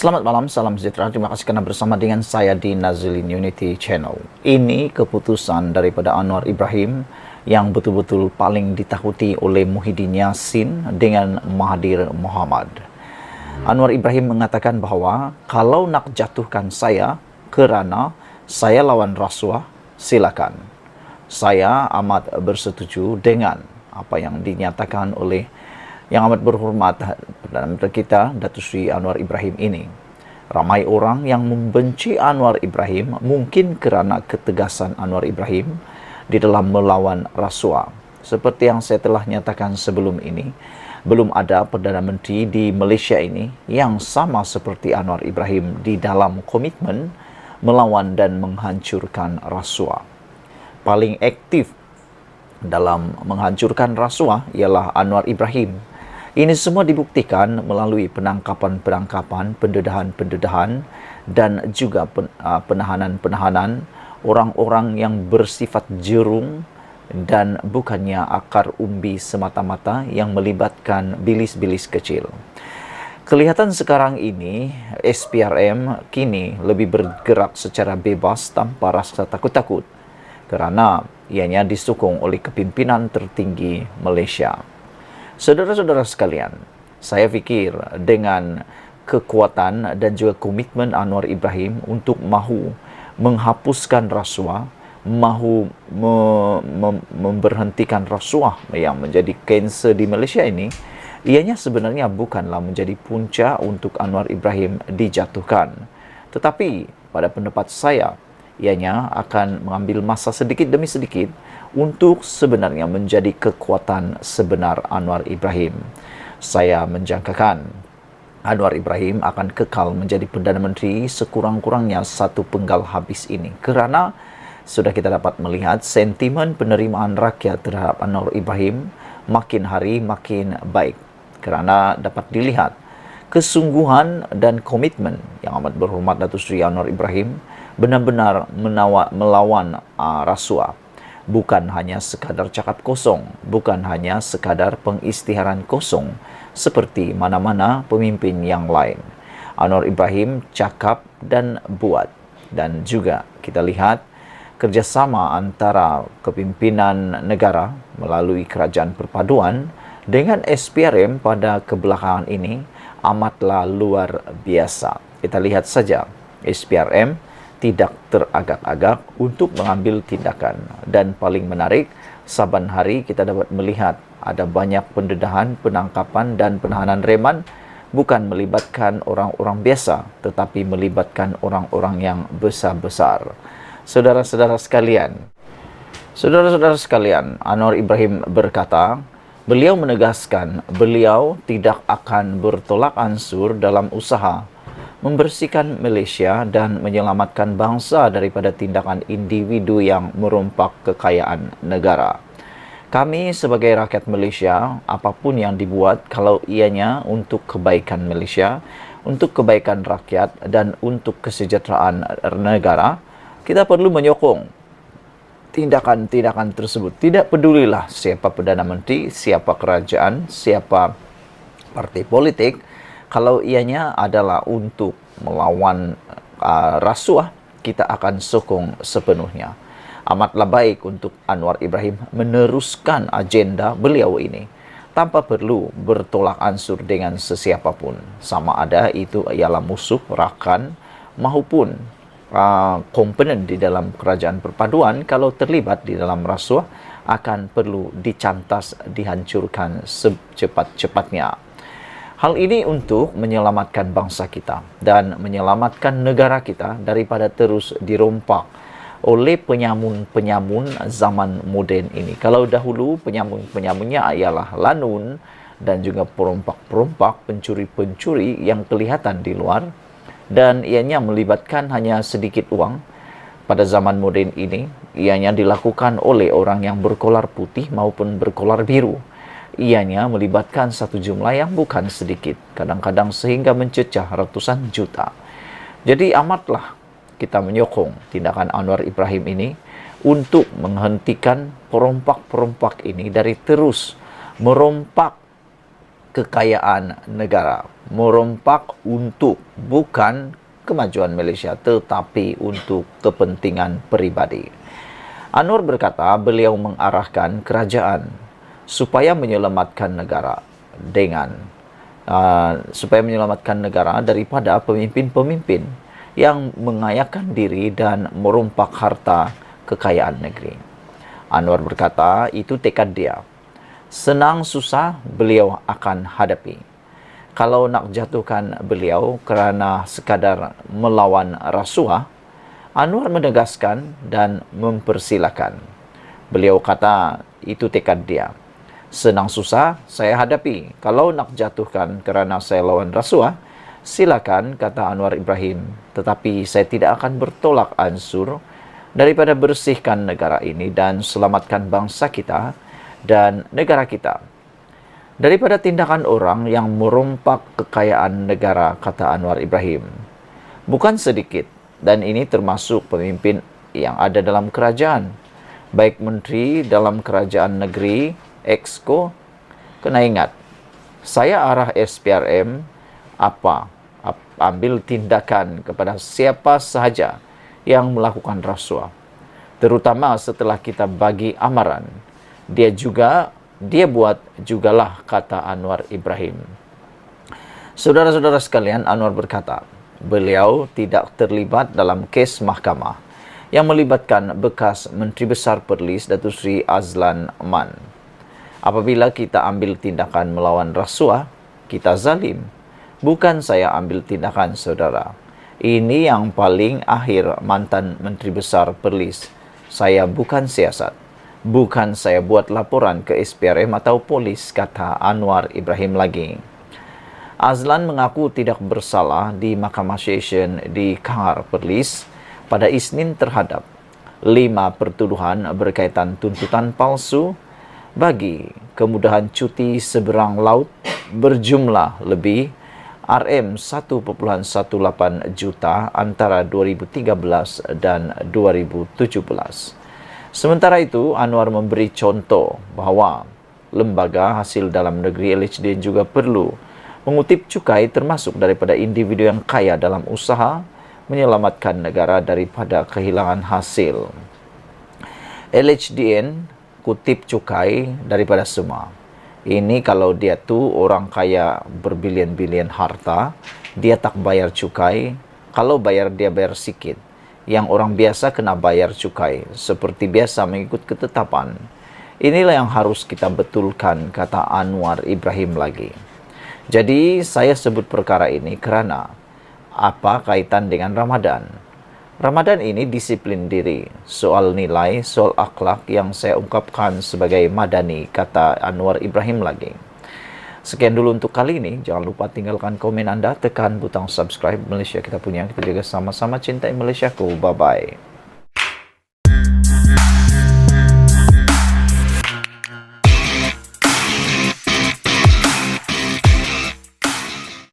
Selamat malam, salam sejahtera. Terima kasih karena bersama dengan saya di Nazilin Unity Channel. Ini keputusan daripada Anwar Ibrahim yang betul-betul paling ditakuti oleh Muhyiddin Yassin dengan Mahathir Mohamad. Anwar Ibrahim mengatakan bahwa kalau nak jatuhkan saya kerana saya lawan rasuah, silakan. Saya amat bersetuju dengan apa yang dinyatakan oleh yang amat berhormat Perdana Menteri kita, Datuk Seri Anwar Ibrahim ini. Ramai orang yang membenci Anwar Ibrahim mungkin kerana ketegasan Anwar Ibrahim di dalam melawan rasuah. Seperti yang saya telah nyatakan sebelum ini, belum ada Perdana Menteri di Malaysia ini yang sama seperti Anwar Ibrahim di dalam komitmen melawan dan menghancurkan rasuah. Paling aktif dalam menghancurkan rasuah ialah Anwar Ibrahim. Ini semua dibuktikan melalui penangkapan-penangkapan, pendedahan-pendedahan dan juga penahanan-penahanan orang-orang yang bersifat jerung dan bukannya akar umbi semata-mata yang melibatkan bilis-bilis kecil. Kelihatan sekarang ini SPRM kini lebih bergerak secara bebas tanpa rasa takut-takut kerana ianya disokong oleh kepimpinan tertinggi Malaysia. Saudara-saudara sekalian, saya fikir dengan kekuatan dan juga komitmen Anwar Ibrahim untuk mahu menghapuskan rasuah, mahu memberhentikan rasuah yang menjadi kanser di Malaysia ini, ianya sebenarnya bukanlah menjadi punca untuk Anwar Ibrahim dijatuhkan. Tetapi pada pendapat saya, ianya akan mengambil masa sedikit demi sedikit untuk sebenarnya menjadi kekuatan sebenar Anwar Ibrahim. Saya menjangkakan Anwar Ibrahim akan kekal menjadi Perdana Menteri sekurang-kurangnya satu penggal habis ini. Kerana sudah kita dapat melihat sentimen penerimaan rakyat terhadap Anwar Ibrahim makin hari makin baik. Kerana dapat dilihat kesungguhan dan komitmen yang amat berhormat Datuk Seri Anwar Ibrahim benar-benar melawan rasuah. Bukan hanya sekadar cakap kosong, bukan hanya sekadar pengisytiharan kosong seperti mana-mana pemimpin yang lain. Anwar Ibrahim cakap dan buat, dan juga kita lihat kerjasama antara kepimpinan negara melalui kerajaan perpaduan dengan SPRM pada kebelakangan ini amatlah luar biasa. Kita lihat saja SPRM tidak teragak-agak untuk mengambil tindakan. Dan paling menarik, saban hari kita dapat melihat ada banyak pendedahan, penangkapan dan penahanan reman bukan melibatkan orang-orang biasa, tetapi melibatkan orang-orang yang besar-besar. Saudara-saudara sekalian, Anwar Ibrahim berkata, beliau menegaskan beliau tidak akan bertolak ansur dalam usaha membersihkan Malaysia dan menyelamatkan bangsa daripada tindakan individu yang merompak kekayaan negara. Kami sebagai rakyat Malaysia, apapun yang dibuat kalau ianya untuk kebaikan Malaysia, untuk kebaikan rakyat dan untuk kesejahteraan negara, kita perlu menyokong tindakan-tindakan tersebut. Tidak pedulilah siapa Perdana Menteri, siapa kerajaan, siapa parti politik, kalau ianya adalah untuk melawan rasuah, kita akan sokong sepenuhnya. Amatlah baik untuk Anwar Ibrahim meneruskan agenda beliau ini tanpa perlu bertolak ansur dengan sesiapapun. Sama ada itu ialah musuh, rakan maupun komponen di dalam kerajaan perpaduan, kalau terlibat di dalam rasuah akan perlu dicantas, dihancurkan secepat-cepatnya. Hal ini untuk menyelamatkan bangsa kita dan menyelamatkan negara kita daripada terus dirompak oleh penyamun-penyamun zaman moden ini. Kalau dahulu penyamun-penyamunnya ialah lanun dan juga perompak-perompak, pencuri-pencuri yang kelihatan di luar dan ianya melibatkan hanya sedikit uang. Pada zaman moden ini, ianya dilakukan oleh orang yang berkolar putih maupun berkolar biru. Ianya melibatkan satu jumlah yang bukan sedikit, kadang-kadang sehingga mencecah ratusan juta. Jadi amatlah kita menyokong tindakan Anwar Ibrahim ini untuk menghentikan perompak-perompak ini dari terus merompak kekayaan negara, merompak untuk bukan kemajuan Malaysia tetapi untuk kepentingan peribadi. Anwar berkata beliau mengarahkan kerajaan supaya menyelamatkan negara daripada pemimpin-pemimpin yang mengayakkan diri dan merompak harta kekayaan negeri. Anwar berkata itu tekad dia. Senang susah beliau akan hadapi. Kalau nak jatuhkan beliau kerana sekadar melawan rasuah, Anwar menegaskan dan mempersilakan. Beliau kata itu tekad dia. Senang susah saya hadapi. Kalau nak jatuhkan kerana saya lawan rasuah, silakan, kata Anwar Ibrahim. Tetapi saya tidak akan bertolak ansur daripada bersihkan negara ini dan selamatkan bangsa kita dan negara kita daripada tindakan orang yang merompak kekayaan negara, kata Anwar Ibrahim. Bukan sedikit, dan ini termasuk pemimpin yang ada dalam kerajaan, baik menteri dalam kerajaan negeri, Exco. Kena ingat, saya arah SPRM ambil tindakan kepada siapa sahaja yang melakukan rasuah, terutama setelah kita bagi amaran. Dia buat jugalah, kata Anwar Ibrahim. Saudara-saudara sekalian, Anwar berkata, beliau tidak terlibat dalam kes mahkamah yang melibatkan bekas Menteri Besar Perlis Datuk Seri Azlan Man. Apabila kita ambil tindakan melawan rasuah, kita zalim. Bukan saya ambil tindakan, saudara. Ini yang paling akhir mantan Menteri Besar Perlis. Saya bukan siasat. Bukan saya buat laporan ke SPRM atau polis, kata Anwar Ibrahim lagi. Azlan mengaku tidak bersalah di Mahkamah Session di Kangar Perlis pada Isnin terhadap 5 pertuduhan berkaitan tuntutan palsu bagi kemudahan cuti seberang laut berjumlah lebih RM1.18 juta antara 2013 dan 2017. Sementara itu, Anwar memberi contoh bahawa lembaga hasil dalam negeri LHDN juga perlu mengutip cukai termasuk daripada individu yang kaya dalam usaha menyelamatkan negara daripada kehilangan hasil. LHDN kutip cukai daripada semua. Ini kalau dia tu orang kaya berbilion-bilion harta, dia tak bayar cukai. Kalau bayar, dia bayar sikit. Yang orang biasa kena bayar cukai, seperti biasa mengikut ketetapan. Inilah yang harus kita betulkan, kata Anwar Ibrahim lagi. Jadi, saya sebut perkara ini kerana apa kaitan dengan Ramadan? Ramadan ini disiplin diri, soal nilai, soal akhlak yang saya ungkapkan sebagai madani, kata Anwar Ibrahim lagi. Sekian dulu untuk kali ini. Jangan lupa tinggalkan komen anda, tekan butang subscribe. Malaysia kita punya, kita jaga sama-sama cintai Malaysiaku. Bye-bye.